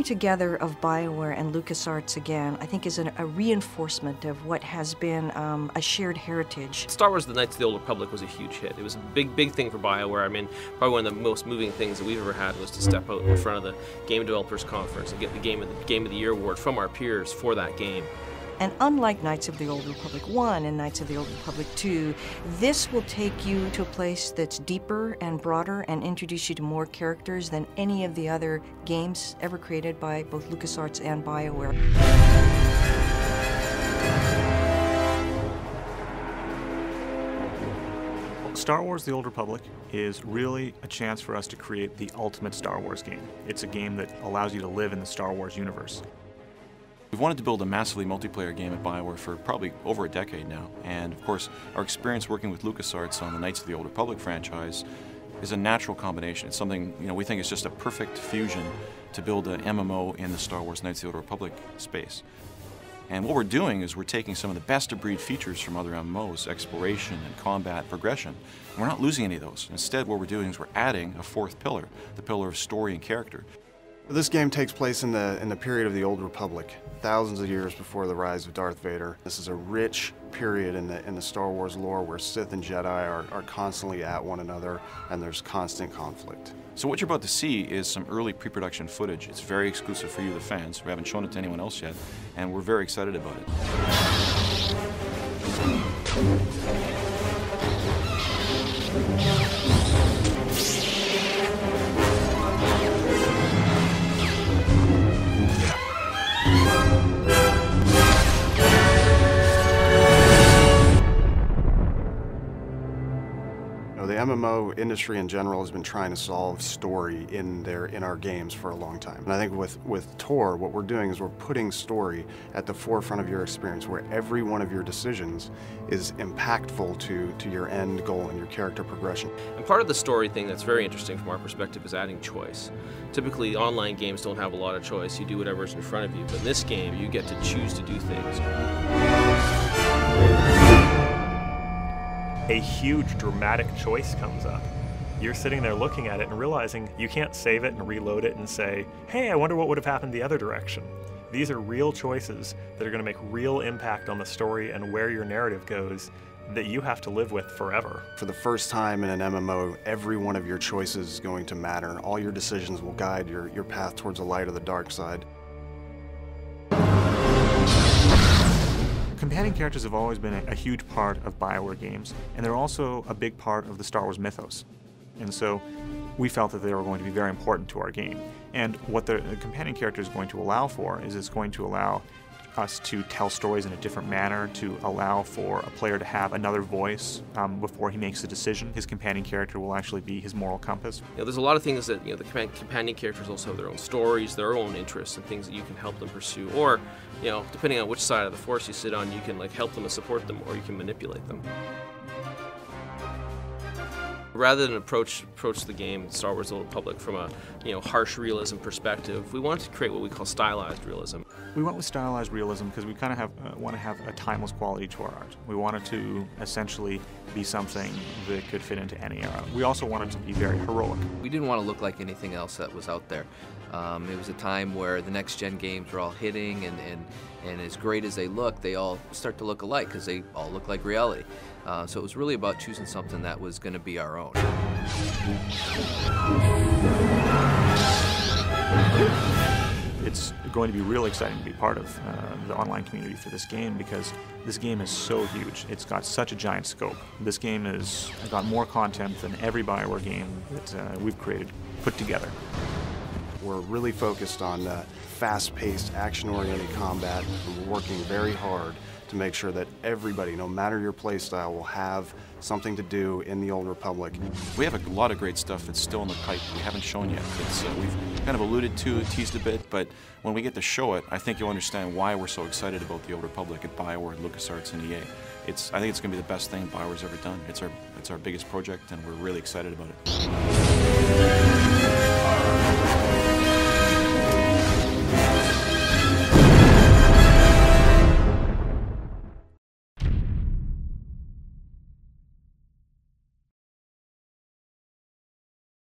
together of BioWare and LucasArts again, I think is a reinforcement of what has been a shared heritage. Star Wars: The Knights of the Old Republic was a huge hit. It was a big thing for BioWare. I mean, probably one of the most moving things that we've ever had was to step out in front of the Game Developers Conference and get the Game of the Year award from our peers for that game. And unlike Knights of the Old Republic 1 and Knights of the Old Republic 2, this will take you to a place that's deeper and broader and introduce you to more characters than any of the other games ever created by both LucasArts and BioWare. Star Wars: The Old Republic is really a chance for us to create the ultimate Star Wars game. It's a game that allows you to live in the Star Wars universe. We've wanted to build a massively multiplayer game at BioWare for probably over a decade now, and of course our experience working with LucasArts on the Knights of the Old Republic franchise is a natural combination. It's something, we think is just a perfect fusion to build an MMO in the Star Wars Knights of the Old Republic space. And what we're doing is we're taking some of the best-of-breed features from other MMOs, exploration and combat progression, and we're not losing any of those. Instead, what we're doing is we're adding a fourth pillar, the pillar of story and character. This game takes place in the period of the Old Republic, thousands of years before the rise of Darth Vader. This is a rich period in the Star Wars lore where Sith and Jedi are constantly at one another, and there's constant conflict. So what you're about to see is some early pre-production footage. It's very exclusive for you, the fans. We haven't shown it to anyone else yet, and we're very excited about it. The MMO industry in general has been trying to solve story in our games for a long time. And I think with Tor, what we're doing is we're putting story at the forefront of your experience, where every one of your decisions is impactful to your end goal and your character progression. And part of the story thing that's very interesting from our perspective is adding choice. Typically, online games don't have a lot of choice. You do whatever's in front of you. But in this game, you get to choose to do things. A huge dramatic choice comes up. You're sitting there looking at it and realizing you can't save it and reload it and say, hey, I wonder what would have happened the other direction. These are real choices that are going to make real impact on the story and where your narrative goes that you have to live with forever. For the first time in an MMO, every one of your choices is going to matter. All your decisions will guide your path towards the light or the dark side. Companion characters have always been a huge part of BioWare games, and they're also a big part of the Star Wars mythos. And so we felt that they were going to be very important to our game. And what the companion character is going to allow for is it's going to allow us to tell stories in a different manner, to allow for a player to have another voice before he makes a decision. His companion character will actually be his moral compass. There's a lot of things that the companion characters also have their own stories, their own interests, and things that you can help them pursue. Or, depending on which side of the Force you sit on, you can help them and support them, or you can manipulate them. Rather than approach the game, Star Wars: The Old Republic, from a harsh realism perspective, we wanted to create what we call stylized realism. We went with stylized realism because we kind of want to have a timeless quality to our art. We wanted to essentially be something that could fit into any era. We also wanted to be very heroic. We didn't want to look like anything else that was out there. It was a time where the next-gen games were all hitting, and as great as they look, they all start to look alike because they all look like reality. So it was really about choosing something that was going to be our own. It's going to be really exciting to be part of the online community for this game because this game is so huge. It's got such a giant scope. This game has got more content than every BioWare game that we've created put together. We're really focused on fast-paced, action-oriented combat, and we're working very hard to make sure that everybody, no matter your playstyle, will have something to do in the Old Republic. We have a lot of great stuff that's still in the pipe we haven't shown yet. We've kind of alluded to, teased a bit, but when we get to show it, I think you'll understand why we're so excited about the Old Republic at BioWare, LucasArts, and EA. I think it's going to be the best thing BioWare's ever done. It's our biggest project, and we're really excited about it.